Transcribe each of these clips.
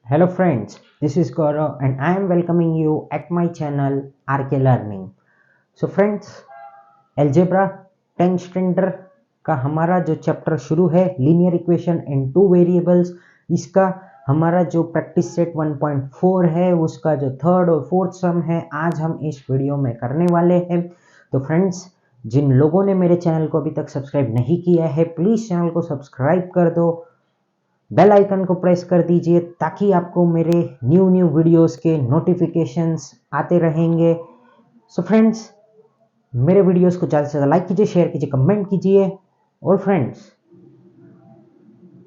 Hello friends, this is Gaurav and I am welcoming you at my channel RK Learning. So friends, algebra 10th standard का हमारा जो chapter शुरू है linear equation in two variables, इसका हमारा जो practice set 1.4 है उसका जो थर्ड और फोर्थ सम है आज हम इस वीडियो में करने वाले हैं। तो फ्रेंड्स, जिन लोगों ने मेरे चैनल को अभी तक सब्सक्राइब नहीं किया है प्लीज़ चैनल को सब्सक्राइब कर दो, बेल आइकन को प्रेस कर दीजिए ताकि आपको मेरे न्यू वीडियोस के नोटिफिकेशंस आते रहेंगे। सो फ्रेंड्स, मेरे वीडियोस को ज़्यादा से ज़्यादा लाइक कीजिए, शेयर कीजिए, कमेंट कीजिए और फ्रेंड्स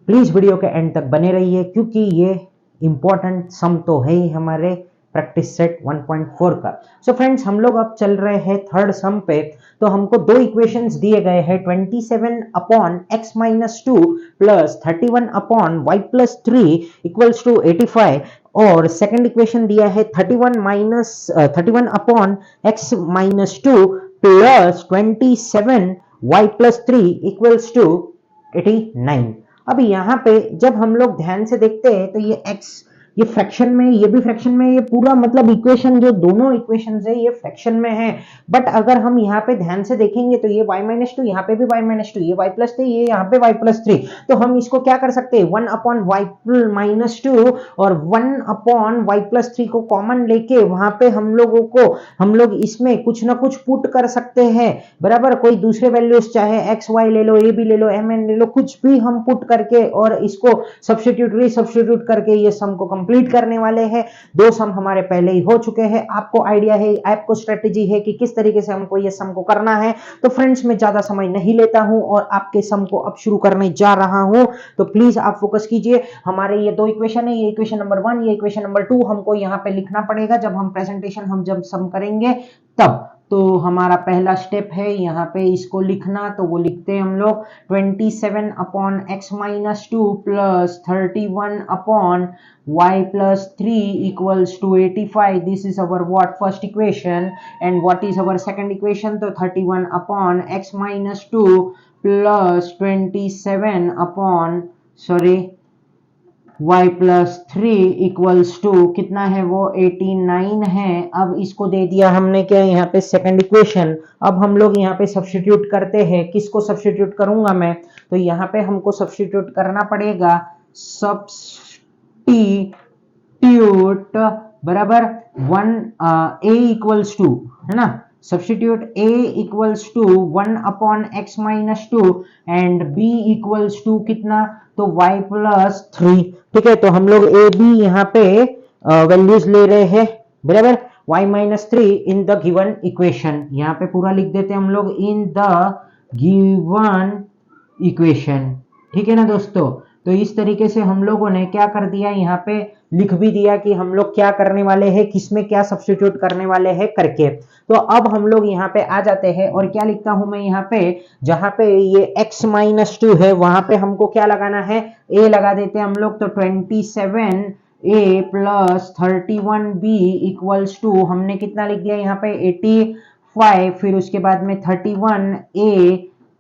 प्लीज़ वीडियो के एंड तक बने रहिए क्योंकि ये इम्पोर्टेंट सम तो है ही हमारे प्रैक्टिस सेट 1.4 का। सो फ्रेंड्स, हम लोग अब चल रहे हैं थर्ड सम पे। तो हमको दो इक्वेशंस दिए गए हैं 27 upon x minus 2 plus 31 upon y plus 3 equals to 85 और सेकंड इक्वेशन दिया है 31 upon x minus 2 plus 27 y plus 3 equals to 89। अब यहाँ पे जब हम लोग ध्यान से देखते हैं तो ये x ये फ्रैक्शन में, ये भी फ्रैक्शन में, ये पूरा मतलब इक्वेशन जो दोनों इक्वेशंस है ये फ्रैक्शन में है। बट अगर हम यहाँ पे ध्यान से देखेंगे तो ये y माइनस 2, यहाँ पे भी y माइनस 2, ये y प्लस 3, ये यहाँ पे y प्लस 3। तो हम इसको क्या कर सकते हैं 1 अपॉन y माइनस 2 और 1 अपॉन y प्लस 3 को कॉमन लेके वहां पे हम लोग इसमें कुछ ना कुछ पुट कर सकते हैं। बराबर, कोई दूसरे वैल्यूज चाहे x y ले लो, a b ले लो, mn ले लो, कुछ भी हम पुट करके और इसको सब्स्टिट्यूट करके ये सम को कंप्लीट करने वाले हैं। दो सम हमारे पहले ही हो चुके हैं, आपको आइडिया है, आपको स्ट्रेटेजी है कि किस तरीके से हमको ये सम को करना है। तो फ्रेंड्स, मैं ज्यादा समय नहीं लेता हूं और आपके सम को अब शुरू करने जा रहा हूं। तो प्लीज आप फोकस कीजिए। हमारे ये दो इक्वेशन है, ये इक्वेशन नंबर 1, ये इक्वेशन नंबर 2 हमको यहाँ पे लिखना पड़ेगा जब हम प्रेजेंटेशन जब सम करेंगे तब। तो हमारा पहला स्टेप है यहाँ पे इसको लिखना, तो वो लिखते हैं हम लोग 27 upon x minus 2 plus 31 upon y plus 3 equals to 85. This is our what first equation, and what is our second equation? तो 31 upon x minus 2 plus 27 upon y plus 3 equals to कितना है वो 89 है। अब इसको दे दिया हमने क्या यहाँ पे सेकंड इक्वेशन। अब हम लोग यहाँ पे सब्स्टिट्यूट करते हैं। किसको सब्स्टिट्यूट करूंगा मैं? तो यहाँ पे हमको सब्स्टिट्यूट करना पड़ेगा सब्स्टिट्यूट बराबर 1 a इक्वल्स टू, है ना, substitute a equals to 1 upon x minus 2 and b equals to कितना, तो y प्लस 3। ठीक है, तो हम लोग a b यहाँ पे वैल्यूज ले रहे हैं। बराबर, y minus 3 in the given equation, यहाँ पे पूरा लिख देते हैं हम लोग इन द गिवन इक्वेशन। ठीक है ना दोस्तों? तो इस तरीके से हम लोगों ने क्या कर दिया, यहाँ पे लिख भी दिया कि हम लोग क्या करने वाले हैं, किसमें क्या सब्स्टिट्यूट करने वाले हैं करके। तो अब हम लोग यहाँ पे आ जाते हैं और क्या लिखता हूं मैं यहाँ पे, जहां पे ये x माइनस 2 है वहां पे हमको क्या लगाना है, a लगा देते हैं हम लोग। तो 27 a plus 31 b equals to हमने कितना लिख दिया यहाँ पे 85, फिर उसके बाद में 31 a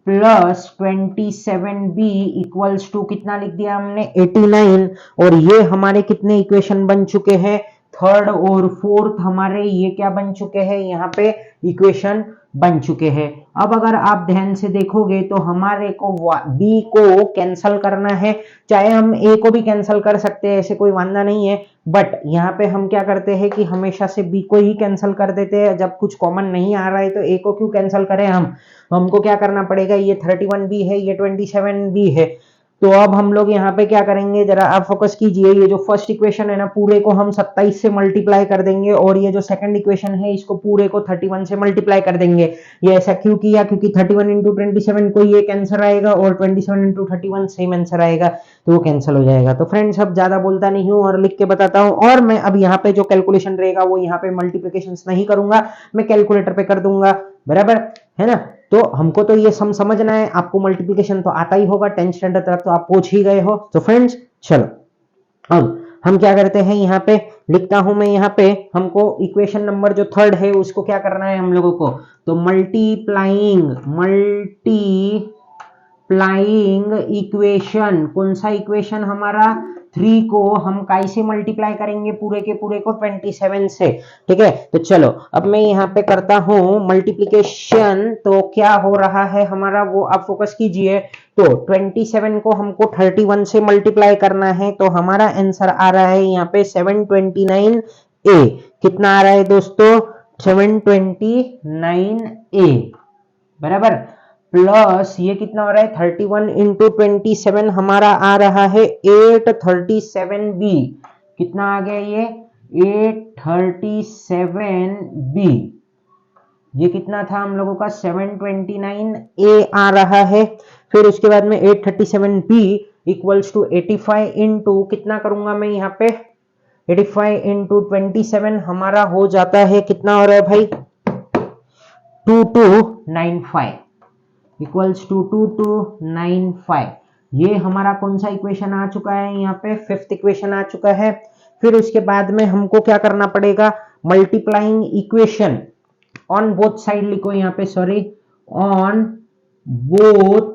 plus 27b equals to कितना लिख दिया हमने 89। और ये हमारे कितने इक्वेशन बन चुके हैं, थर्ड और फोर्थ हमारे ये क्या बन चुके हैं, यहाँ पे इक्वेशन बन चुके हैं। अब अगर आप ध्यान से देखोगे तो हमारे को b को कैंसल करना है, चाहे हम a को भी कैंसल कर सकते हैं, ऐसे कोई वांदा नहीं है। बट यहाँ पे हम क्या करते हैं कि हमेशा से b को ही कैंसल कर देते हैं। जब कुछ कॉमन नहीं आ रहा है तो a को क्यों कैंसल करें हम, हमको क्या करना पड़ेगा, ये 31b है, ये 27b है। तो अब हम लोग यहाँ पे क्या करेंगे, जरा आप फोकस कीजिए। ये जो फर्स्ट इक्वेशन है ना, पूरे को हम 27 से मल्टीप्लाई कर देंगे और ये जो सेकंड इक्वेशन है इसको पूरे को 31 से मल्टीप्लाई कर देंगे। ये ऐसा क्यों किया, क्योंकि 31 इंटू 27 को ये कैंसर आएगा और 27 इंटू 31 सेम आंसर आएगा, तो वो कैंसिल हो जाएगा। तो फ्रेंड्स, अब ज्यादा बोलता नहीं हूँ और लिख के बताता हूँ। और मैं अब यहाँ पे जो कैलकुलेशन रहेगा वो यहाँ पे मल्टीप्लीकेशन नहीं करूंगा, मैं कैलकुलेटर पे कर दूंगा। बराबर है ना? तो हमको तो ये सम समझना है, आपको मल्टीप्लिकेशन तो आता ही होगा, 10th स्टैंडर्ड तक तो आप पहुंच ही गए हो। तो फ्रेंड्स चलो, अब हम क्या करते हैं, यहाँ पे लिखता हूं मैं, यहाँ पे हमको इक्वेशन नंबर जो थर्ड है उसको क्या करना है हम लोगों को, तो मल्टीप्लाइंग मल्टीप्लाइंग इक्वेशन, कौन सा इक्वेशन हमारा 3 को हम काय से मल्टीप्लाई करेंगे, पूरे के पूरे को 27 से। ठीक है, तो चलो अब मैं यहाँ पे करता हूं मल्टीप्लिकेशन। तो क्या हो रहा है हमारा, वो आप फोकस कीजिए। तो 27 को हमको 31 से मल्टीप्लाई करना है, तो हमारा आंसर आ रहा है यहाँ पे 729a। कितना आ रहा है दोस्तों, 729a बराबर। प्लस ये कितना हो रहा है, 31 इंटू 27 हमारा आ रहा है 837b। कितना आ गया ये, 837b। ये कितना था हम लोगों का, 729a आ रहा है। फिर उसके बाद में 837b इक्वल्स टू 85 इंटू कितना करूंगा मैं यहाँ पे, 85 इंटू 27 हमारा हो जाता है, कितना हो रहा है भाई, 2295 इक्वल्स टू 2295। ये हमारा कौन सा इक्वेशन आ चुका है, यहाँ पे 5th इक्वेशन आ चुका है। फिर उसके बाद में हमको क्या करना पड़ेगा, multiplying equation on both side लिखो यहाँ पे, सॉरी, ऑन बोथ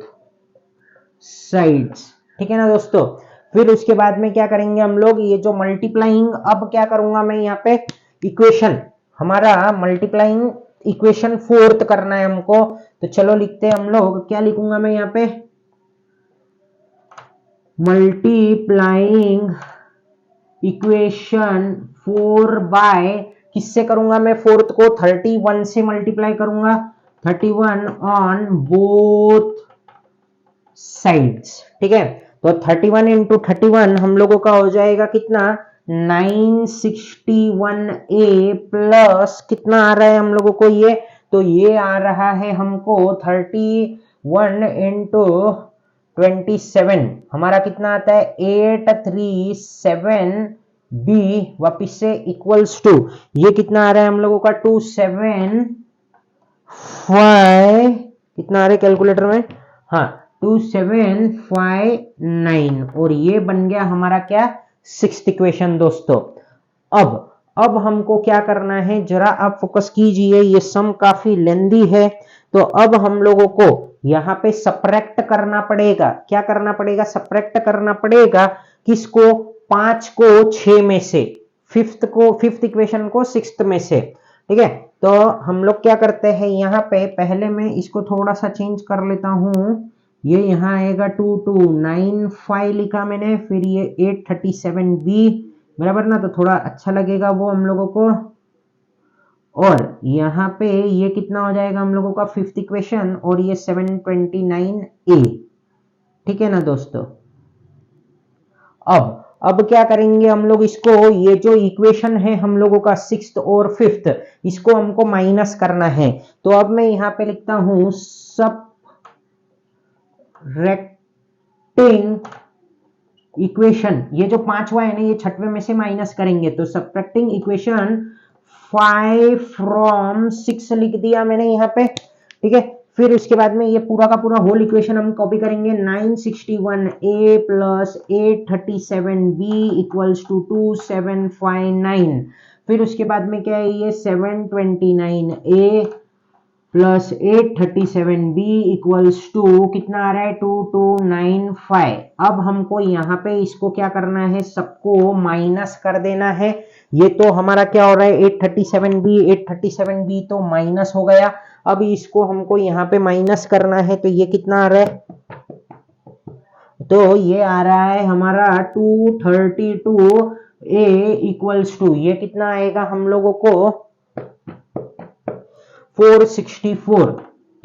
साइड्स। ठीक है ना दोस्तों। फिर उसके बाद में क्या करेंगे हम लोग, ये जो मल्टीप्लाइंग, अब क्या करूंगा मैं यहाँ पे, इक्वेशन हमारा मल्टीप्लाइंग इक्वेशन 4th करना है हमको। तो चलो लिखते हैं हम लोग, क्या लिखूंगा मैं यहाँ पे, मल्टीप्लाइंग इक्वेशन 4 बाय, किससे करूंगा मैं, 4th को 31 से मल्टीप्लाई करूंगा, 31 ऑन बोथ साइड्स। ठीक है, तो 31 इंटू 31 हम लोगों का हो जाएगा कितना, 961a प्लस कितना आ रहा है हम लोगों को ये, तो ये आ रहा है हमको 31 इंटू 27 हमारा कितना आता है, 837b वापिस से इक्वल्स टू, ये कितना आ रहा है हम लोगों का, 275, कितना आ रहा है कैलकुलेटर में, हाँ 2759। और ये बन गया हमारा क्या, 6th इक्वेशन दोस्तों। अब हमको क्या करना है, जरा आप फोकस कीजिए, ये सम काफी लेंदी है। तो अब हम लोगों को यहाँ पे सब्ट्रैक्ट करना पड़ेगा, क्या करना पड़ेगा, सब्ट्रैक्ट करना पड़ेगा, किसको, 5 को 6 में से, 5th इक्वेशन को 6th में से। ठीक है, तो हम लोग क्या करते हैं, यहाँ पे पहले मैं इसको थोड़ा सा चेंज कर लेता हूं। ये यहाँ आएगा 2295 लिखा मैंने, फिर ये 837b बराबर ना, तो थोड़ा अच्छा लगेगा वो हम लोगों को। और यहाँ पे ये कितना हो जाएगा हम लोगों का, 5th इक्वेशन, और ये 729a। ठीक है ना दोस्तों। अब क्या करेंगे हम लोग, इसको, ये जो इक्वेशन है हम लोगों का 6th और 5th, इसको हमको माइनस करना है। तो अब मैं यहाँ पे लिखता हूं सबट्रैक्टिंग इक्वेशन, ये जो 5वां है ना, ये 6वें में से माइनस करेंगे, तो सबट्रैक्टिंग इक्वेशन 5 फ्रॉम 6 लिख दिया मैंने यहाँ पे। ठीक है, फिर उसके बाद में ये पूरा का पूरा होल इक्वेशन हम कॉपी करेंगे, 961a plus 837b equals to 2759। फिर उसके बाद में क्या है, ये 729a plus 837b equals to कितना आ रहा है, 2295। अब हमको यहाँ पे इसको क्या करना है, सबको माइनस कर देना है। ये तो हमारा क्या हो रहा है, 837b तो माइनस हो गया। अब इसको हमको यहाँ पे माइनस करना है, तो ये कितना आ रहा है, तो ये आ रहा है हमारा 232a इक्वल्स टू, ये कितना आएगा हम लोगों को, 464।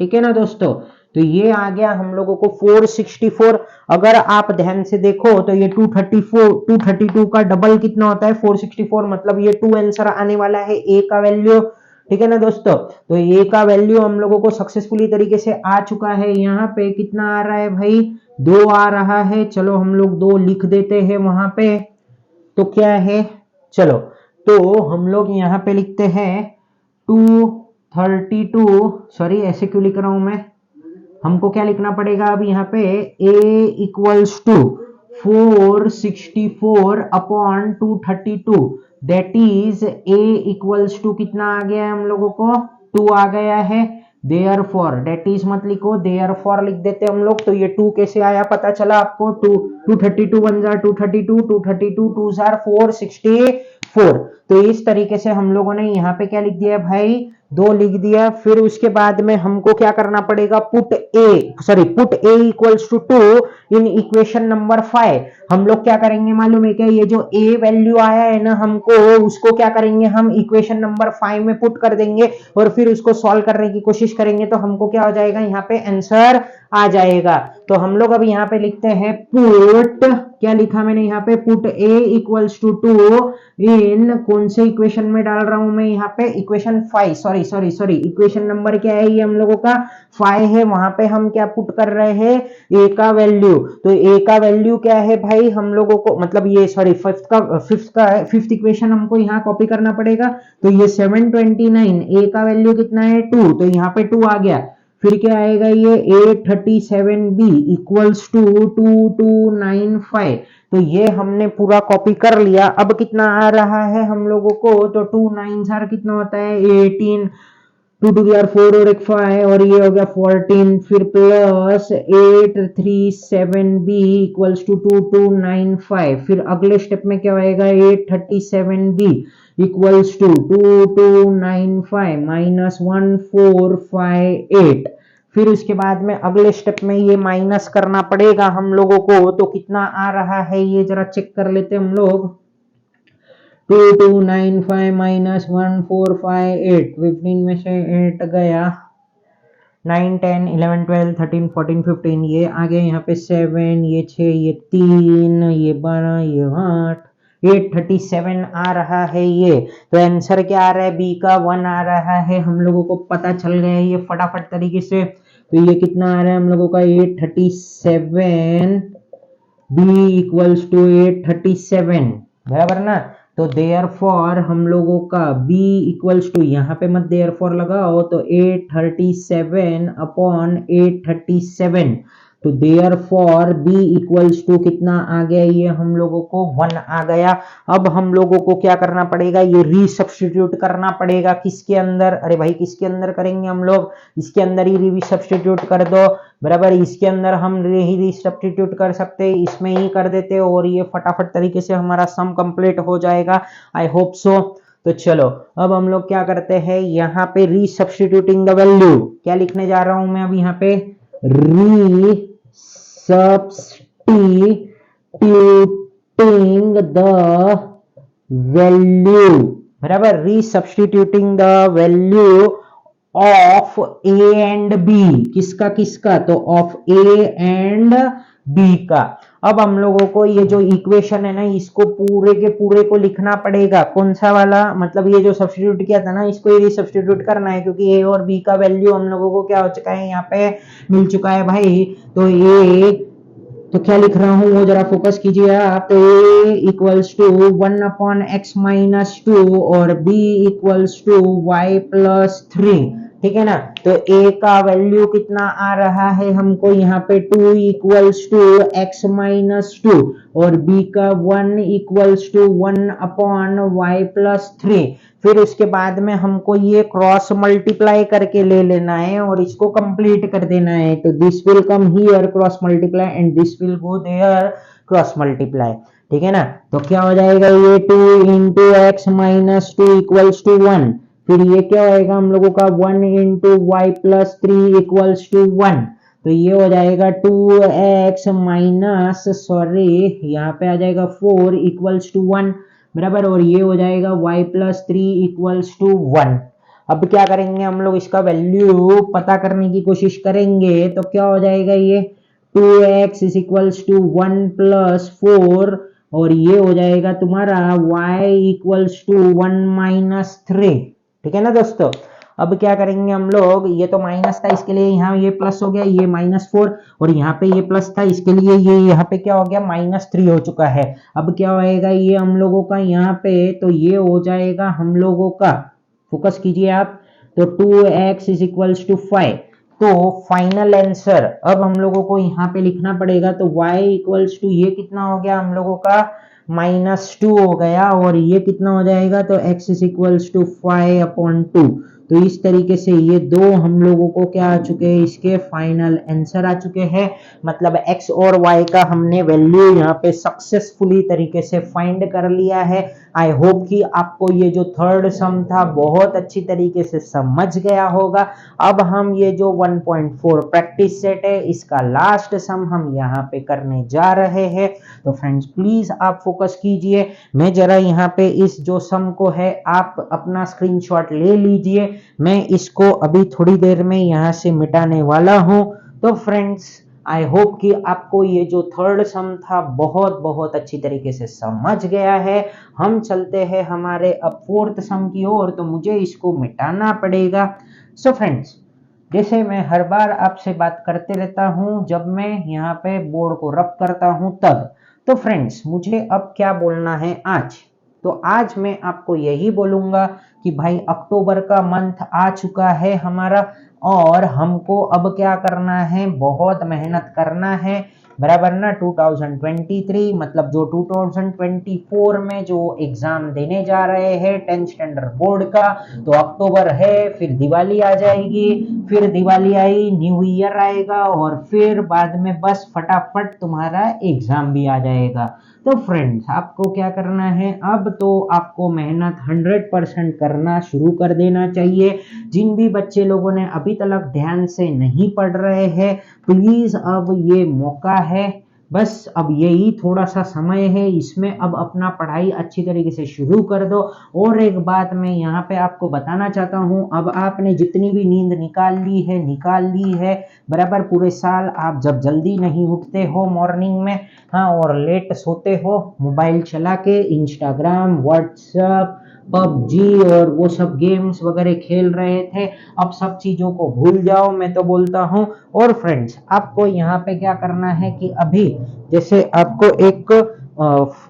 ठीक है ना दोस्तों, तो ये आ गया हम लोगों को 464। अगर आप ध्यान से देखो तो ये 232 का डबल कितना होता है, 464, मतलब ये 2 आंसर आने वाला है, ए का वैल्यू। ठीक है ना दोस्तों, तो ए का वैल्यू हम लोगों को सक्सेसफुली तरीके से आ चुका है। यहाँ पे कितना आ रहा है भाई, 2 आ रहा है। चलो हम लोग 2 लिख देते हैं वहां पे, तो क्या है, चलो तो हम लोग यहाँ पे लिखते हैं 232, सॉरी ऐसे क्यों लिख रहा हूं मैं, हमको क्या लिखना पड़ेगा अब यहाँ पे, a equals to 464 upon 232, that is a equals to कितना आ गया है हम लोगों को, 2 आ गया है। देयरफॉर दैट इज मत लिखो, देयरफॉर लिख देते हम लोग। तो ये 2 कैसे आया पता चला आपको, 232 1 जार 232, 232 2 जार 464। तो इस तरीके से हम लोगों ने यहाँ पे क्या लिख दिया भाई, 2 लिख दिया। फिर उसके बाद में हमको क्या करना पड़ेगा, put a equals to 2 in equation number 5। हम लोग क्या करेंगे मालूम है क्या, ये जो ए वैल्यू आया है ना हमको, उसको क्या करेंगे हम इक्वेशन नंबर 5 में पुट कर देंगे और फिर उसको सॉल्व करने की कोशिश करेंगे। तो हमको क्या हो जाएगा, यहाँ पे आंसर आ जाएगा। तो हम लोग अब यहाँ पे लिखते हैं पुट, क्या लिखा मैंने यहाँ पे, पुट ए इक्वल्स टू 2 इन, कौन से इक्वेशन में डाल रहा हूं मैं यहाँ पे, इक्वेशन 5, सॉरी इक्वेशन नंबर क्या है ये हम लोगों का 5 है। वहां पे हम क्या पुट कर रहे हैं, ए का वैल्यू। तो ए का वैल्यू क्या है भाई हम लोगों को, मतलब ये सॉरी फिफ्थ इक्वेशन हमको यहाँ कॉपी करना पड़ेगा। तो ये 729, ए का वैल्यू कितना है 2, तो यहाँ पे 2 आ गया। फिर क्या आएगा ये 837b इक्वल्स टू 2295। तो ये हमने पूरा कॉपी कर लिया। अब कितना आ रहा है हम लोगों को, तो 2 9 कितना होता है 18, 2 2 यार 4 और एक 5 और ये हो गया 14। फिर प्लस 837b इक्वल्स टू 2295। फिर अगले स्टेप में क्या होएगा, 837b इक्वल्स टू 2295 माइनस 1458। फिर उसके बाद में अगले स्टेप में ये माइनस करना पड़ेगा हम लोगों को। तो कितना आ रहा है ये जरा चेक कर लेते हम लोग, 2295 माइनस 1458, 15 में से 8 गया, 9 10 11 12 13 14 15, ये आ गया यहाँ पे 7, ये 6, ये 3, ये 12, ये 8, 837 आ रहा है ये। तो आंसर क्या आ रहा है, बी का 1 आ रहा है। हम लोगों को पता चल गया है ये फटाफट तरीके से। तो ये कितना आ रहा है हम लोगों का 837, बी इक्वल्स टू 837, बराबर ना। तो देयरफॉर हम लोगों का b इक्वल्स टू, यहाँ पे मत देयरफॉर लगाओ, तो 837 अपॉन 837। तो देयरफॉर b इक्वल्स टू कितना आ गया ये हम लोगों को 1 आ गया। अब हम लोगों को क्या करना पड़ेगा, ये रीसब्स्टिट्यूट करना पड़ेगा किसके अंदर, अरे भाई किसके अंदर करेंगे हम लोग, इसके अंदर ही रीसब्स्टिट्यूट कर दो, बराबर। इसके अंदर हम ही रीसब्स्टिट्यूट कर सकते हैं, इसमें ही कर देते और ये फटाफट तरीके से हमारा सम कंप्लीट हो जाएगा, आई होप सो। तो चलो अब हम लोग क्या करते हैं, यहाँ पे रीसब्स्टिट्यूटिंग द वैल्यू, क्या लिखने जा रहा हूं मैं अब यहाँ पे, रीसब्स्टिट्यूटिंग द वैल्यू, बराबर, resubstituting the value of a and b, किसका किसका, तो ऑफ ए एंड बी का। अब हम लोगों को ये जो इक्वेशन है ना, इसको पूरे के पूरे को लिखना पड़ेगा, कौन सा वाला, मतलब ये जो सब्स्टिट्यूट किया था ना, इसको ही सब्स्टिट्यूट करना है, क्योंकि ए और बी का वैल्यू हम लोगों को क्या हो चुका है, यहाँ पे मिल चुका है भाई। तो ये, तो क्या लिख रहा हूं वो जरा फोकस कीजिए आप, A equals to 1 upon X minus 2 और B equals to Y plus 3, ठीक है ना। तो a का वैल्यू कितना आ रहा है हमको यहाँ पे 2 इक्वल्स टू एक्स माइनस 2 और b का 1 equals to 1 upon y plus 3। फिर उसके बाद में हमको ये क्रॉस मल्टीप्लाई करके ले लेना है और इसको कंप्लीट कर देना है। तो this will come here cross multiply and this will go there cross multiply, ठीक है ना। तो क्या हो जाएगा ये 2 into x minus 2 equals to 1। फिर ये क्या होएगा हम लोगों का 1 into y plus 3 equals to 1। तो ये हो जाएगा 2x माइनस, सॉरी यहाँ पे आ जाएगा 4 इक्वल्स टू 1, बराबर। और ये हो जाएगा y प्लस 3 इक्वल्स टू 1। अब क्या करेंगे हम लोग, इसका वैल्यू पता करने की कोशिश करेंगे। तो क्या हो जाएगा ये 2x is equals to 1 plus 4 और ये हो जाएगा तुम्हारा y इक्वल्स टू 1 माइनस 3, ठीक है ना दोस्तों। अब क्या करेंगे हम लोग, ये तो माइनस था इसके लिए यहाँ ये प्लस हो गया, ये -4 और यहाँ पे ये प्लस था इसके लिए ये यहाँ पे क्या हो गया -3 हो चुका है। अब क्या होएगा ये हम लोगों का यहाँ पे, तो ये हो जाएगा हम लोगों का, फोकस कीजिए आप, तो 2x इज इक्वल्स टू 5। तो फाइनल आंसर अब हम लोगों को यहाँ पे लिखना पड़ेगा। तो y इक्वल्स टू ये कितना हो गया हम लोगों का -2 हो गया और ये कितना हो जाएगा, तो x is equals to 5 upon 2। तो इस तरीके से ये दो हम लोगों को क्या आ चुके हैं, इसके फाइनल आंसर आ चुके हैं। मतलब x और y का हमने वैल्यू यहाँ पे सक्सेसफुली तरीके से फाइंड कर लिया है। आई होप कि आपको ये जो थर्ड सम था बहुत अच्छी तरीके से समझ गया होगा। अब हम ये जो 1.4 प्रैक्टिस सेट है इसका लास्ट सम हम यहाँ पे करने जा रहे हैं। तो फ्रेंड्स प्लीज आप फोकस कीजिए। मैं जरा यहाँ पे इस जो सम को है आप अपना स्क्रीनशॉट ले लीजिए। मैं इसको अभी थोड़ी देर में यहाँ से मिटाने वाला हूँ। तो फ्रेंड्स आई होप कि आपको ये जो थर्ड सम था बहुत बहुत अच्छी तरीके से समझ गया है। हम चलते हैं हमारे अब फोर्थ सम की ओर, तो मुझे इसको मिटाना पड़ेगा। सो फ्रेंड्स जैसे मैं हर बार आपसे बात करते रहता हूं जब मैं यहाँ पे बोर्ड को रब करता हूं तब, तो फ्रेंड्स मुझे अब क्या बोलना है आज, तो आज मैं आपको यही बोलूंगा कि भाई अक्टूबर का मंथ आ चुका है हमारा और हमको अब क्या करना है, बहुत मेहनत करना है, बराबर ना। 2023 मतलब जो 2024 में जो एग्जाम देने जा रहे हैं 10th स्टैंडर्ड बोर्ड का, तो अक्टूबर है, फिर दिवाली आ जाएगी, फिर दिवाली आई न्यू ईयर आएगा और फिर बाद में बस फटाफट तुम्हारा एग्जाम भी आ जाएगा। तो फ्रेंड्स आपको क्या करना है, अब तो आपको मेहनत 100% करना शुरू कर देना चाहिए। जिन भी बच्चे लोगों ने अभी तक ध्यान से नहीं पढ़ रहे हैं प्लीज अब ये मौका है, बस अब यही थोड़ा सा समय है, इसमें अब अपना पढ़ाई अच्छी तरीके से शुरू कर दो। और एक बात मैं यहाँ पे आपको बताना चाहता हूँ, अब आपने जितनी भी नींद निकाल ली है, बराबर पूरे साल आप जब जल्दी नहीं उठते हो मॉर्निंग में, हाँ, और लेट सोते हो मोबाइल चला के, इंस्टाग्राम, व्हाट्सएप, पबजी और वो सब गेम्स वगैरह खेल रहे थे, अब सब चीजों को भूल जाओ मैं तो बोलता हूँ। और फ्रेंड्स आपको यहाँ पे क्या करना है कि अभी जैसे आपको एक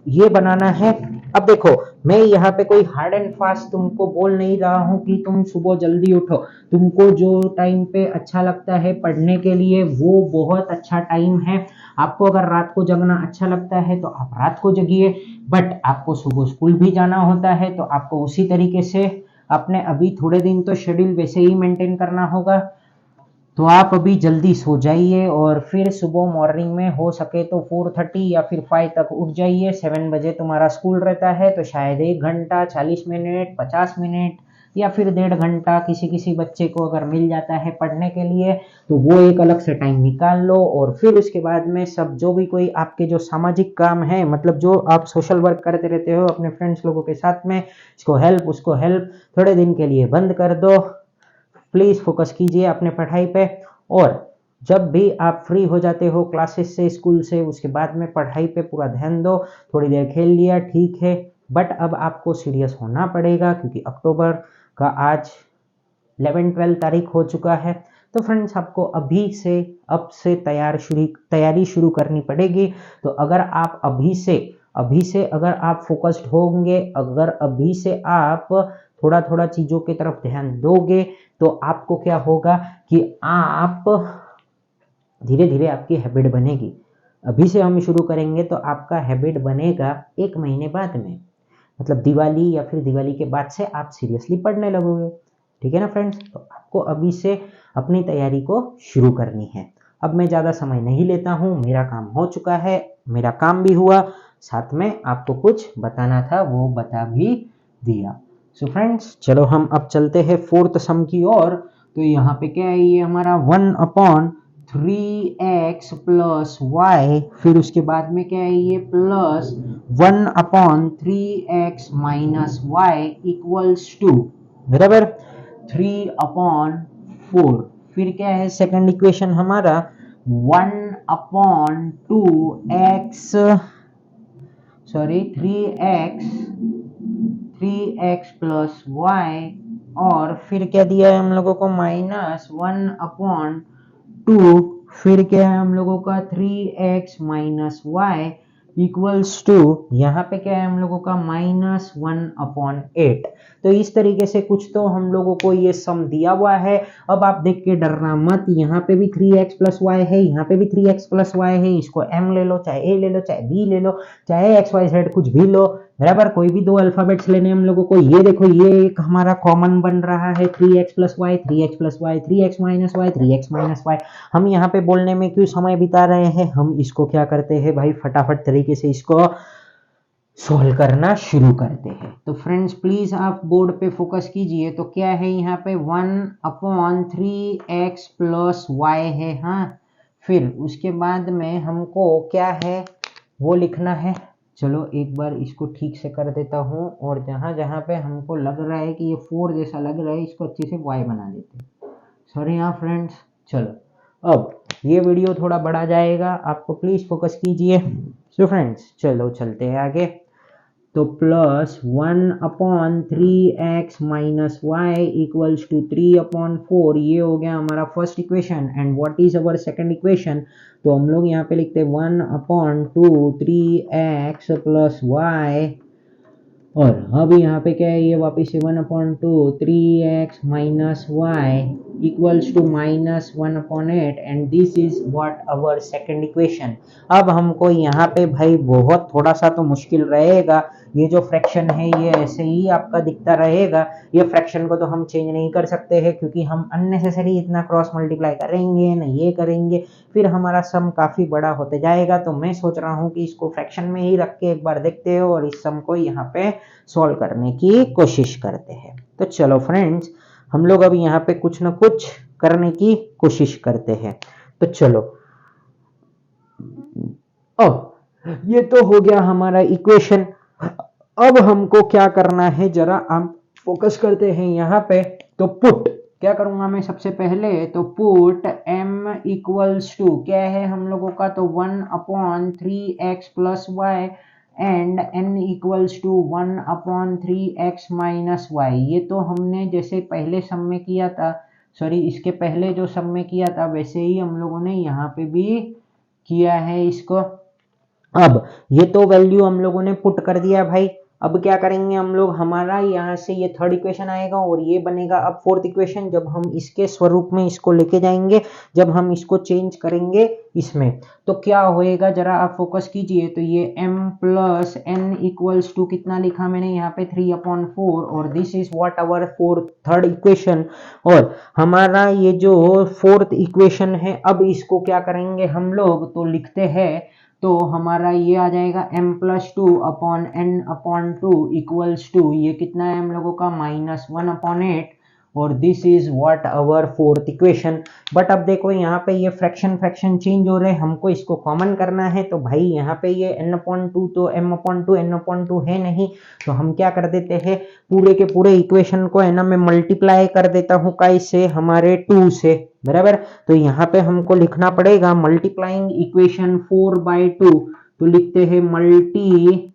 ये बनाना है। अब देखो मैं यहाँ पे कोई हार्ड एंड फास्ट तुमको बोल नहीं रहा हूँ कि तुम सुबह जल्दी उठो, तुमको जो टाइम पे अच्छा लगता है पढ़ने के लिए वो बहुत अच्छा टाइम है। आपको अगर रात को जगना अच्छा लगता है तो आप रात को जगिए, बट आपको सुबह स्कूल भी जाना होता है तो आपको उसी तरीके से अपने अभी थोड़े दिन तो शेड्यूल वैसे ही मेंटेन करना होगा। तो आप अभी जल्दी सो जाइए और फिर सुबह मॉर्निंग में हो सके तो 4:30 या फिर 5 तक उठ जाइए। 7 बजे तुम्हारा स्कूल रहता है तो शायद 1 घंटा 40 मिनट 50 मिनट या फिर 1.5 घंटा किसी किसी बच्चे को अगर मिल जाता है पढ़ने के लिए तो वो एक अलग से टाइम निकाल लो। और फिर उसके बाद में सब जो भी कोई आपके जो सामाजिक काम है, मतलब जो आप सोशल वर्क करते रहते हो अपने फ्रेंड्स लोगों के साथ में, इसको हेल्प उसको हेल्प थोड़े दिन के लिए बंद कर दो। प्लीज फोकस कीजिए अपने पढ़ाई पे। और जब भी आप फ्री हो जाते हो क्लासेस से, स्कूल से, उसके बाद में पढ़ाई पे पूरा ध्यान दो। थोड़ी देर खेल लिया ठीक है, बट अब आपको सीरियस होना पड़ेगा क्योंकि अक्टूबर का आज 11-12 तारीख हो चुका है। तो फ्रेंड्स आपको अब से तैयारी शुरू करनी पड़ेगी। तो अगर आप अभी से अगर आप फोकस्ड होंगे, अगर अभी से आप थोड़ा थोड़ा चीजों की तरफ ध्यान दोगे तो आपको क्या होगा कि आप धीरे धीरे आपकी हैबिट बनेगी। अभी से हम शुरू करेंगे तो आपका हैबिट बनेगा 1 महीने बाद में, मतलब दिवाली या फिर दिवाली के बाद से आप सीरियसली पढ़ने लगोगे। ठीक है ना फ्रेंड्स, तो आपको अभी से अपनी तैयारी को शुरू करनी है। अब मैं ज़्यादा समय नहीं लेता हूँ, मेरा काम हो चुका है, मेरा काम भी हुआ, साथ में आपको कुछ बताना था वो बता भी दिया। सो फ्रेंड्स चलो हम अब चलते हैं फोर्थ सम की ओर। तो यहाँ पे क्या है, ये हमारा 1/3x प्लस वाई, फिर उसके बाद में क्या है ये plus 1/3x minus y equals to, बराबर 3/4। फिर क्या है सेकंड इक्वेशन हमारा 3x प्लस वाई, और फिर क्या दिया है हम लोगों को -1/2, फिर क्या है हम लोगों का 3x minus y equals to, यहाँ पे क्या है हम लोगों का -1/8। तो इस तरीके से कुछ तो हम लोगों को ये सम दिया हुआ है। अब आप देख के डरना मत, यहाँ पे भी 3x प्लस वाई है, यहाँ पे भी 3x प्लस वाई है, इसको m ले लो, चाहे a ले लो, चाहे b ले लो, चाहे x y z कुछ भी लो, बराबर। कोई भी दो अल्फाबेट्स लेने हम लोगों को, ये देखो ये एक हमारा कॉमन बन रहा है 3x plus y, 3x plus y, 3x minus y, 3x minus y. हम यहाँ पे बोलने में क्यों समय बिता रहे हैं, हम इसको क्या करते हैं भाई, फटाफट तरीके से इसको सॉल्व करना शुरू करते हैं। तो फ्रेंड्स प्लीज आप बोर्ड पे फोकस कीजिए। तो क्या है यहाँ पे 1/3x प्लस वाई है, हाँ। फिर उसके बाद में हमको क्या है वो लिखना है। चलो एक बार इसको ठीक से कर देता हूँ, और जहाँ जहाँ पे हमको लग रहा है कि ये 4 जैसा लग रहा है, इसको अच्छे से y बना देते हैं। सॉरी हाँ फ्रेंड्स। चलो अब ये वीडियो थोड़ा बड़ा जाएगा, आपको प्लीज फोकस कीजिए। सो फ्रेंड्स चलो चलते हैं आगे। तो plus 1/3x minus y equals to 3/4, ये हो गया हमारा first equation. And what is our second equation, तो हम लोग यहाँ पे लिखते हैं 1/2 3x प्लस वाई, और अब यहाँ पे क्या है, ये वापिस से 1/2 3x minus y equals to -1/8, and this is what our second equation. अब हमको यहाँ पे भाई बहुत थोड़ा सा तो मुश्किल रहेगा, ये जो फ्रैक्शन है ये ऐसे ही आपका दिखता रहेगा। ये फ्रैक्शन को तो हम चेंज नहीं कर सकते हैं, क्योंकि हम अननेसेसरी इतना क्रॉस मल्टीप्लाई करेंगे ना, ये करेंगे, फिर हमारा सम काफी बड़ा होते जाएगा। तो मैं सोच रहा हूँ कि इसको फ्रैक्शन में ही रख के एक बार देखते हो, और इस सम को यहाँ पे सॉल्व करने की कोशिश करते हैं। तो चलो फ्रेंड्स हम लोग अब यहाँ पे कुछ ना कुछ करने की कोशिश करते हैं। तो चलो अब ये तो हो गया हमारा इक्वेशन। अब हमको क्या करना है, जरा आप फोकस करते हैं यहाँ पे। तो पुट क्या करूंगा मैं सबसे पहले, तो पुट m इक्वल्स टू क्या है हम लोगों का, तो 1/3x plus y and n equals to 1/3x minus y. ये तो हमने जैसे पहले सम में किया था, सॉरी इसके पहले जो सम में किया था वैसे ही हम लोगों ने यहाँ पे भी किया है इसको। अब ये तो वैल्यू हम लोगों ने पुट कर दिया भाई। अब क्या करेंगे हम लोग, हमारा यहाँ से ये थर्ड इक्वेशन आएगा और ये बनेगा अब फोर्थ इक्वेशन, जब हम इसके स्वरूप में इसको लेके जाएंगे, जब हम इसको चेंज करेंगे इसमें, तो क्या होएगा जरा आप फोकस कीजिए। तो ये m plus n equals to कितना लिखा मैंने यहाँ पे 3/4, और this is what our third equation. और हमारा ये जो फोर्थ इक्वेशन है, अब इसको क्या करेंगे हम लोग, तो लिखते हैं, तो हमारा ये आ जाएगा m+2/n/2 इक्वल्स टू ये कितना है हम लोगों का -1/8, और this is what our fourth equation. But अब देखो यहाँ पे ये फ्रैक्शन चेंज हो रहे हैं, हमको इसको कॉमन करना है। तो भाई यहाँ पे ये n/2 तो m/2 n/2 है नहीं, तो हम क्या कर देते हैं, पूरे के पूरे इक्वेशन को है ना मैं मल्टीप्लाई कर देता हूँ कैसे, हमारे 2 से, बराबर। तो यहाँ पे हमको लिखना पड़ेगा मल्टीप्लाइंग इक्वेशन 4/2, तो लिखते हैं मल्टीप्लाइंग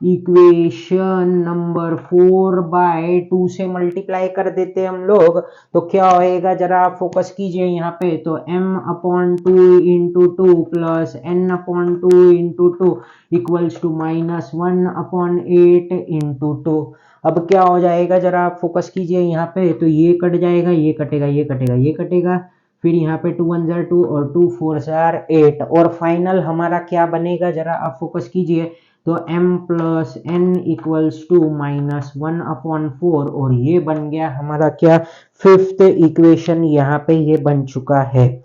इक्वेशन नंबर 4/2 से मल्टीप्लाई कर देते हैं हम लोग। तो क्या होएगा जरा आप फोकस कीजिए यहाँ पे, तो m/2 into 2 plus n/2 into 2 equals to -1/8 into 2। अब क्या हो जाएगा जरा आप फोकस कीजिए यहाँ पे, तो ये कट जाएगा, ये कटेगा, ये कटेगा, ये कटेगा, फिर यहाँ पे 2 1 जार 2 और 2 4 जार 8, और फाइनल हमारा क्या बनेगा जरा आप फोकस कीजिए। तो m plus n equals to -1/4, और ये बन गया हमारा क्या, फिफ्थ इक्वेशन यहाँ पे ये बन चुका है।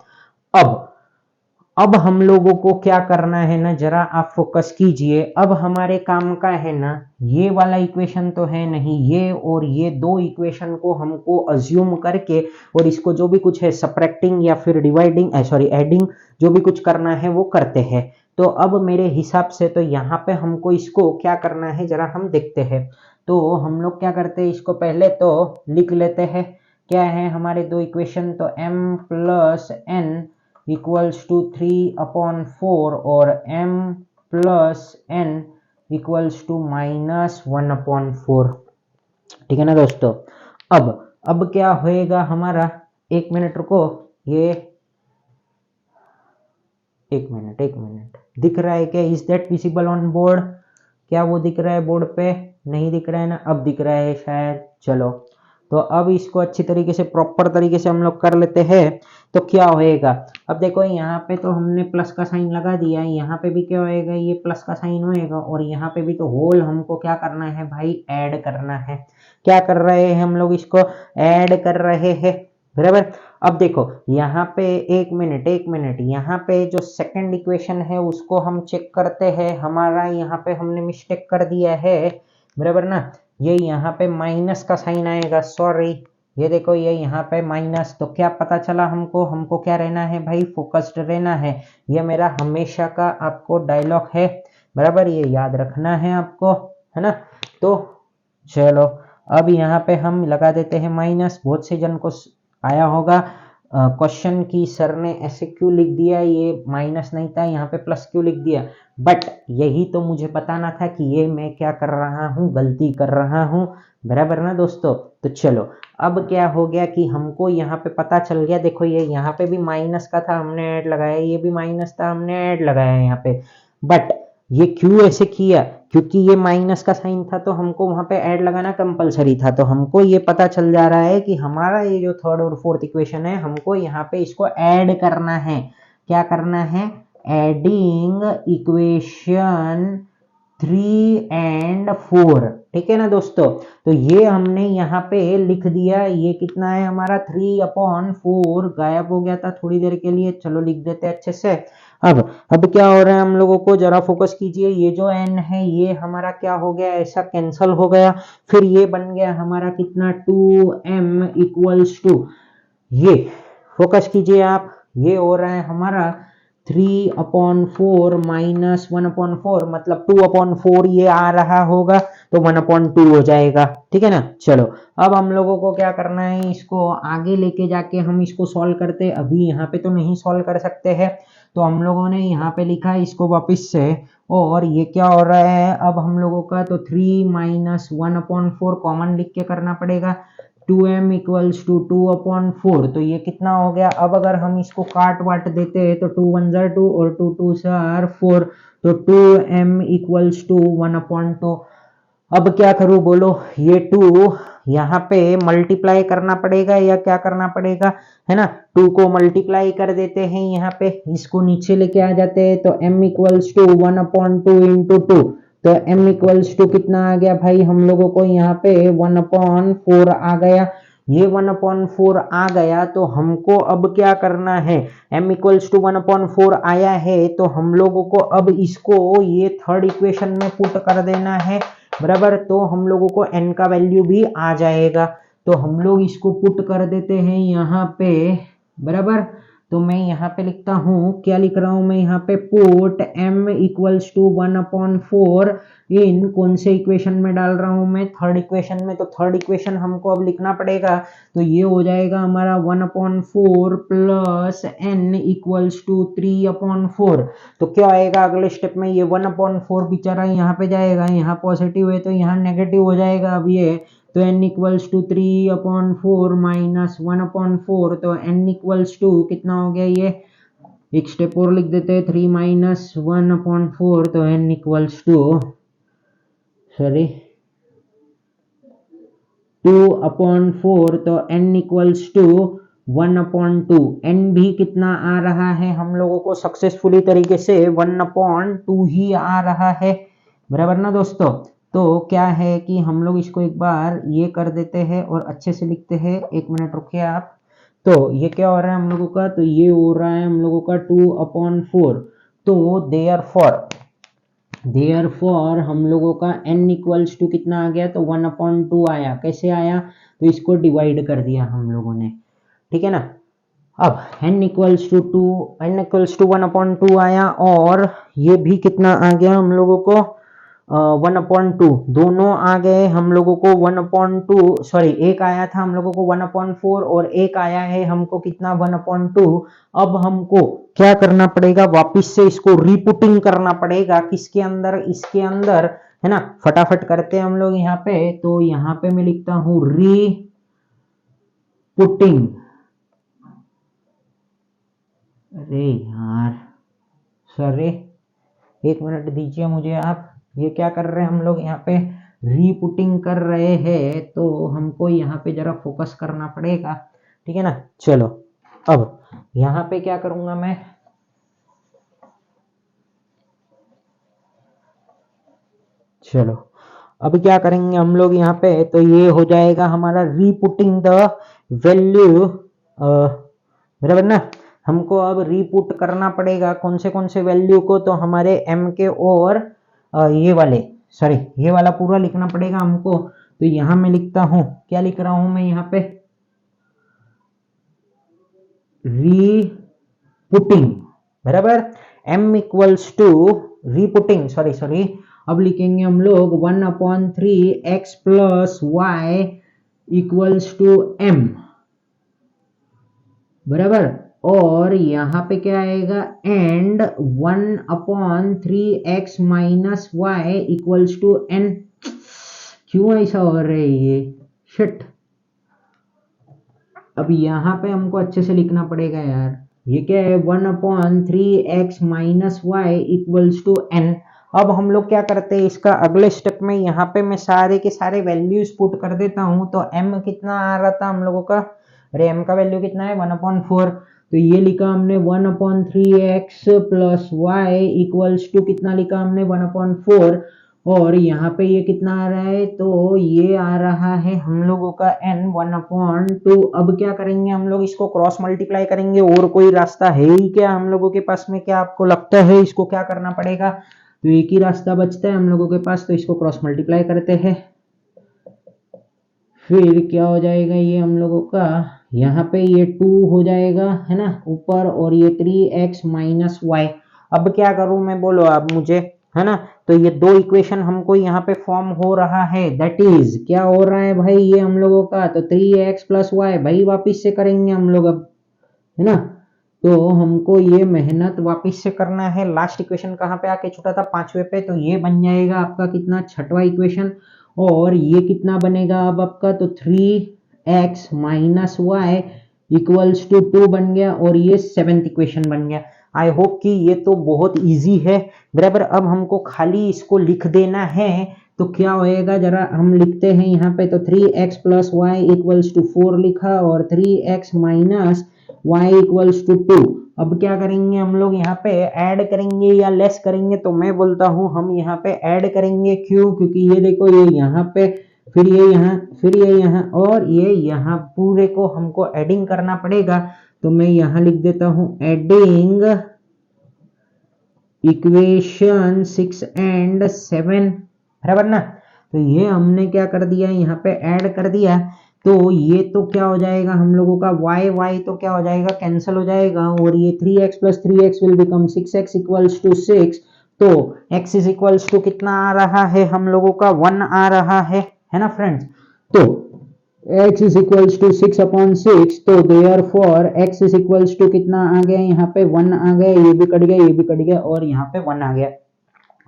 अब हम लोगों को क्या करना है ना, जरा आप फोकस कीजिए। अब हमारे काम का है ना, ये वाला इक्वेशन तो है नहीं, ये और ये दो इक्वेशन को हमको अज्यूम करके, और इसको जो भी कुछ है सब्ट्रैक्टिंग या फिर डिवाइडिंग सॉरी एडिंग, जो भी कुछ करना है वो करते हैं। तो अब मेरे हिसाब से तो यहाँ पे हमको इसको क्या करना है जरा हम देखते हैं। तो हम लोग क्या करते हैं, इसको पहले तो लिख लेते हैं। क्या है हमारे दो इक्वेशन, तो m plus n equals to 3/4 और m plus n equals to -1/4। ठीक है ना दोस्तों। अब क्या होएगा हमारा, एक मिनट रुको, ये एक मिनट दिख रहा है क्या, is that visible on board, क्या वो दिख रहा है बोर्ड पे, नहीं दिख रहा है ना, अब दिख रहा है शायद। चलो तो अब इसको अच्छी तरीके से प्रॉपर तरीके से हम लोग कर लेते हैं तो क्या होएगा। अब देखो यहाँ पे तो हमने प्लस का साइन लगा दिया, यहाँ पे भी क्या होएगा, ये प्लस का साइन होएगा, और यहाँ पे भी तो होल हमको क्या करना है भाई, ऐड करना है। क्या कर रहे हैं हम लोग, इसको ऐड कर रहे हैं, बराबर। अब देखो यहाँ पे एक मिनट, यहाँ पे जो सेकंड इक्वेशन है उसको हम चेक करते हैं। हमारा यहाँ पे हमने मिस्टेक कर दिया है, बराबर ना। ये यहाँ पे माइनस का साइन आएगा, सॉरी, ये देखो ये यहाँ पे माइनस। तो क्या पता चला हमको, हमको क्या रहना है भाई, फोकस्ड रहना है। ये मेरा हमेशा का आपको डायलॉग है, बराबर, ये याद रखना है आपको, है ना। तो चलो अब यहाँ पे हम लगा देते हैं माइनस। बहुत से जन को आया होगा क्वेश्चन की सर ने ऐसे क्यों लिख दिया, ये माइनस नहीं था, यहाँ पे प्लस क्यों लिख दिया। बट यही तो मुझे बताना था कि ये मैं क्या कर रहा हूँ, गलती कर रहा हूँ, बराबर ना दोस्तों। तो चलो अब क्या हो गया कि हमको यहाँ पे पता चल गया। देखो ये यहाँ पे भी माइनस का था, हमने ऐड लगाया, ये भी माइनस था, हमने ऐड लगाया यहाँ पे। बट ये क्यों ऐसे किया, क्योंकि ये माइनस का साइन था तो हमको वहां पे ऐड लगाना कंपलसरी था। तो हमको ये पता चल जा रहा है कि हमारा ये जो थर्ड और फोर्थ इक्वेशन है, हमको यहाँ पे इसको ऐड करना है। क्या करना है, एडिंग इक्वेशन 3 and 4, ठीक है ना दोस्तों। तो ये हमने यहाँ पे लिख दिया, ये कितना है हमारा 3/4, गायब हो गया था थोड़ी देर के लिए, चलो लिख देते हैं अच्छे से। अब क्या हो रहा है हम लोगों को, जरा फोकस कीजिए। ये जो n है ये हमारा क्या हो गया, ऐसा कैंसल हो गया। फिर ये बन गया हमारा कितना, 2m इक्वल्स टू, ये फोकस कीजिए आप, ये हो रहा है हमारा 3/4 माइनस 1/4, मतलब 2/4 ये आ रहा होगा तो 1/2 हो जाएगा, ठीक है ना। चलो अब हम लोगों को क्या करना है, इसको आगे लेके जाके हम इसको सॉल्व करते। अभी यहाँ पे तो नहीं सॉल्व कर सकते हैं, तो हम लोगों ने यहाँ पे लिखा इसको वापिस से। और ये क्या हो रहा है अब हम लोगों का, तो 3 माइनस 1/4 कॉमन लिख के करना पड़ेगा, 2m इक्वल्स टू 2/4। तो ये कितना हो गया, अब अगर हम इसको काट वाट देते हैं तो 2 1 जार 2 और 2 2 जार 4, तो 2m इक्वल्स टू 1/2। अब क्या करूं बोलो, ये 2 यहाँ पे मल्टीप्लाई करना पड़ेगा या क्या करना पड़ेगा, है ना। 2 को मल्टीप्लाई कर देते हैं यहाँ पे, इसको नीचे लेके आ जाते हैं, तो m इक्वल्स टू 1/2 इंटू 2। तो m इक्वल्स टू कितना आ गया भाई हम लोगों को, यहाँ पे 1/4 आ गया। ये 1/4 आ गया तो हमको अब क्या करना है, m इक्वल्स टू 1/4 आया है तो हम लोगों को अब इसको ये थर्ड इक्वेशन में पुट कर देना है, बराबर। तो हम लोगों को n का वैल्यू भी आ जाएगा, तो हम लोग इसको पुट कर देते हैं यहाँ पे, बराबर। तो मैं यहाँ पे लिखता हूँ, क्या लिख रहा हूँ मैं यहाँ पे, पुट m इक्वल्स टू 1/4 इन कौन से इक्वेशन में डाल रहा हूँ मैं, थर्ड इक्वेशन में। तो थर्ड इक्वेशन हमको अब लिखना पड़ेगा, तो ये हो जाएगा हमारा 1/4 प्लस n इक्वल्स टू 3/4। तो क्या आएगा अगले स्टेप में, ये 1/4 बेचारा यहाँ पे जाएगा, यहाँ पॉजिटिव है तो यहाँ नेगेटिव हो जाएगा। अब ये तो n इक्वल्स टू 3/4 माइनस 1/4, तो n इक्वल्स टू कितना हो गया, ये एक स्टेप और लिख देते हैं, 3 माइनस 1/4, तो n इक्वल्स टू, सॉरी 2/4, तो n इक्वल्स टू 1/2। n भी कितना आ रहा है हम लोगों को सक्सेसफुली तरीके से 1/2 ही आ रहा है, बराबर ना दोस्तों। तो क्या है कि हम लोग इसको एक बार ये कर देते हैं और अच्छे से लिखते हैं, एक मिनट रुकिए आप। तो ये क्या हो रहा है हम लोगों का, तो ये हो रहा है हम लोगों का 2/4। तो देयरफॉर हम लोगों का n इक्वल्स टू कितना आ गया, तो 1/2 आया। कैसे आया, तो इसको डिवाइड कर दिया हम लोगों ने, ठीक है ना। अब n इक्वल्स टू 1/2 आया, और ये भी कितना आ गया हम लोगों को, 1/2, दोनों आ गए हम लोगों को 1/2, सॉरी एक आया था हम लोगों को 1/4 और एक आया है हमको कितना, 1/2। अब हमको क्या करना पड़ेगा, वापिस से इसको रीपुटिंग करना पड़ेगा, किसके अंदर, इसके अंदर, है ना। फटाफट करते हैं हम लोग यहाँ पे। तो यहाँ पे मैं लिखता हूँ रीपुटिंग, अरे यार सॉरी, एक मिनट दीजिए मुझे आप। ये क्या कर रहे हैं हम लोग यहाँ पे, रीपुटिंग कर रहे हैं तो हमको यहाँ पे जरा फोकस करना पड़ेगा, ठीक है ना। चलो अब यहाँ पे क्या करूंगा मैं, चलो अब क्या करेंगे हम लोग यहाँ पे, तो ये हो जाएगा हमारा रीपुटिंग द वैल्यू, बराबर ना। हमको अब रीपुट करना पड़ेगा कौन से वैल्यू को, तो हमारे m के और ये वाले, सॉरी ये वाला पूरा लिखना पड़ेगा हमको। तो यहाँ मैं लिखता हूँ, क्या लिख रहा हूं मैं यहाँ पे, रीपुटिंग, बराबर m equals to reputting, sorry अब लिखेंगे हम लोग 1/3 x plus y equals to m, बराबर। और यहाँ पे क्या आएगा, and 1/3 x minus y equals to n। क्यों ऐसा हो रहा है ये, शिट। अब यहाँ पे हमको अच्छे से लिखना पड़ेगा यार, ये क्या है, 1/3 x minus y equals to n। अब हम लोग क्या करते हैं, इसका अगले स्टेप में यहाँ पे मैं सारे के सारे वैल्यूज पुट कर देता हूँ। तो m कितना आ रहा था हम लोगों का, अरे m का वैल्यू कितना है 1/4, तो ये लिखा हमने 1/3 x plus y equals to कितना लिखा हमने 1/4, और यहाँ पे ये कितना आ रहा है, तो ये आ रहा है हम लोगों का n 1/2। अब क्या करेंगे हम लोग, इसको क्रॉस मल्टीप्लाई करेंगे, और कोई रास्ता है ही क्या हम लोगों के पास में, क्या आपको लगता है इसको क्या करना पड़ेगा, तो एक ही रास्ता बचता है हम लोगों के पास, तो इसको क्रॉस मल्टीप्लाई करते हैं। फिर क्या हो जाएगा ये हम लोगों का, यहाँ पे ये 2 हो जाएगा है ना ऊपर, और ये 3x माइनस वाई। अब क्या करूं मैं, बोलो आप मुझे, है ना। तो ये दो इक्वेशन हमको यहाँ पे फॉर्म हो रहा है, दैट इज क्या हो रहा है भाई, ये हम लोगों का तो 3x प्लस वाई, भाई वापिस से करेंगे हम लोग अब, है ना। तो हमको ये मेहनत वापिस से करना है। लास्ट इक्वेशन कहाँ पे आके छूटा था, 5वें पे, तो ये बन जाएगा आपका कितना, 6वां इक्वेशन। और ये कितना बनेगा अब आपका, तो 3x minus y equals to 2 बन गया, और ये 7th इक्वेशन बन गया। आई होप कि ये तो बहुत इजी है, बराबर। अब हमको खाली इसको लिख देना है, तो क्या होएगा जरा हम लिखते हैं यहाँ पे, तो 3x plus y equals to 4 लिखा, और 3x minus y equals to 2। अब क्या करेंगे हम लोग यहाँ पे, ऐड करेंगे या लेस करेंगे, तो मैं बोलता हूँ हम यहाँ पे ऐड करेंगे। क्यों, क्योंकि ये देखो, ये यहाँ पे, फिर ये यहाँ, फिर ये यहाँ, और ये यहाँ, पूरे को हमको एडिंग करना पड़ेगा। तो मैं यहाँ लिख देता हूँ एडिंग इक्वेशन 6 एंड 7, बराबर ना। तो ये हमने क्या कर दिया, यहाँ पे ऐड कर दिया। तो ये तो क्या हो जाएगा हम लोगों का, y तो क्या हो जाएगा, कैंसिल हो जाएगा, और ये 3x plus 3x will become 6x equals to 6। तो x इज इक्वल्स टू कितना आ रहा है हम लोगों का, 1 आ रहा है ना फ्रेंड्स। तो x इज इक्वल्स टू 6/6, तो therefore x is equals to कितना आ गया, यहाँ पे 1 आ गया, ये भी कट गया, ये भी कट गया, और यहाँ पे 1 आ गया।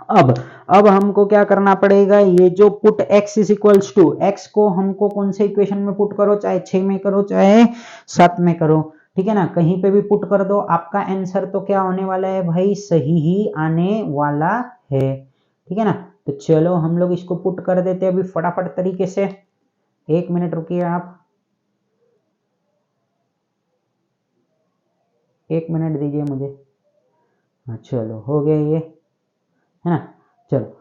अब हमको क्या करना पड़ेगा, ये जो put x is equals to, x को हमको कौन से इक्वेशन में पुट करो, चाहे 6 में करो चाहे 7 में करो, ठीक है ना, कहीं पे भी पुट कर दो, आपका आंसर तो क्या होने वाला है भाई, सही ही आने वाला है, ठीक है ना। तो चलो हम लोग इसको पुट कर देते हैं अभी फटाफट तरीके से। 1 मिनट रुकिए आप, 1 मिनट दीजिए मुझे। हाँ चलो हो गया ये, है ना। चलो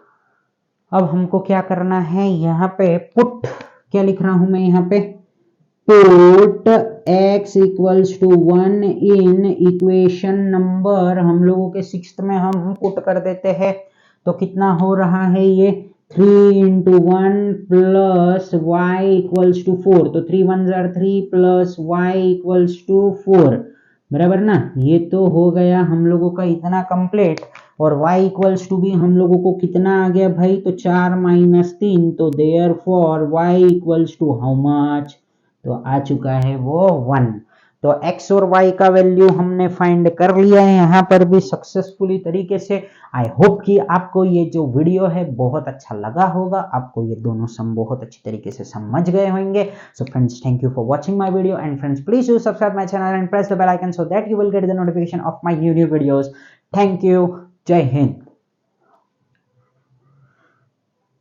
अब हमको क्या करना है, यहाँ पे पुट, क्या लिख रहा हूं मैं यहाँ पे, put x equals to 1 in equation number, हम लोगों के 6th में हम पुट कर देते हैं। तो कितना हो रहा है ये, 3 into 1 plus y equals to 4, तो 3 1 जार 3 प्लस y इक्वल्स टू 4, बराबर ना। ये तो हो गया हम लोगों का इतना कंप्लीट, और y इक्वल्स टू भी हम लोगों को कितना आ गया भाई, तो 4 - 3, तो therefore y equals to how much, तो आ चुका है वो 1। तो x और y का वैल्यू हमने फाइंड कर लिया है यहाँ पर भी सक्सेसफुली तरीके से। आई होप कि आपको ये जो वीडियो है बहुत अच्छा लगा होगा, आपको ये दोनों सम बहुत अच्छी तरीके से समझ गए होंगे। So friends, thank you for watching my video, and friends please do subscribe my channel and press the bell icon so that you will get the notification of my new videos. Thank you, जय हिंद।